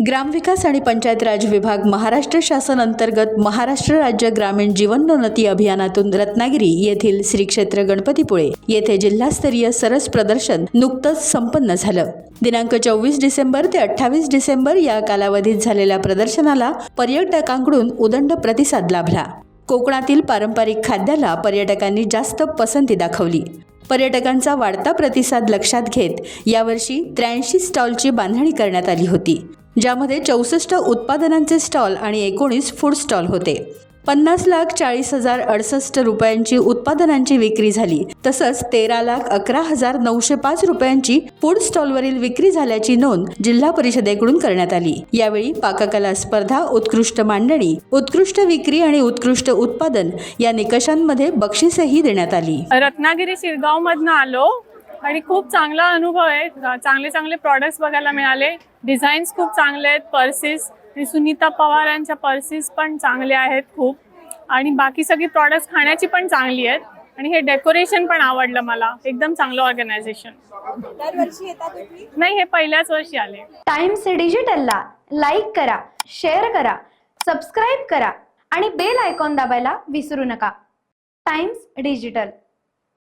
ग्रामविकास आणि पंचायत राज विभाग महाराष्ट्र शासन अंतर्गत महाराष्ट्र राज्य ग्रामीण जीवनोन्नती अभियानातून रत्नागिरी येथील श्री क्षेत्र गणपतीपुळे येथे जिल्हास्तरीय सरस प्रदर्शन नुकतंच संपन्न झालं। दिनांक 24 डिसेंबर ते 28 डिसेंबर या कालावधीत झालेल्या प्रदर्शनाला पर्यटकांकडून उदंड प्रतिसाद लाभला। कोकणातील पारंपरिक खाद्याला पर्यटकांनी जास्त पसंती दाखवली। पर्यटकांचा वाढता प्रतिसाद लक्षात घेत यावर्षी 83 स्टॉलची बांधणी करण्यात आली होती, ज्यामध्ये 64 उत्पादनांचे स्टॉल आणि 19 फूड स्टॉल होते। 50,40,068 रुपयांची उत्पादनांची विक्री झाली, तसंच 13,11,905 रुपयांची फूड स्टॉलवरील विक्री झाल्याची नोंद जिल्हा परिषदेकडून करण्यात आली। यावेळी पाककला स्पर्धा, उत्कृष्ट मांडणी, उत्कृष्ट विक्री आणि उत्कृष्ट उत्पादन या निकषांमध्ये बक्षीसही देण्यात आली। रत्नागिरी शिरगाव मधून आलो आणि खूप चांगला अनुभव आहे। चांगले प्रॉडक्ट्स बघायला मिळाले। डिझाईन्स खूप चांगले आहेत। पर्सेस आणि सुनीता पवार यांच्या पर्सेस पण चांगले आहेत खूप, आणि बाकी सगळी प्रॉडक्ट्स खाण्याची पण चांगली आहेत, आणि हे डेकोरेशन पण आवडलं मला। एकदम चांगलं ऑर्गनायझेशन। दरवर्षी येतात तुम्ही? नाही, हे पहिल्याच वर्षी आले। टाइम्स डिजिटलला लाईक करा, शेअर करा, सबस्क्राईब करा आणि बेल आयकॉन दाबायला विसरू नका। Times digital.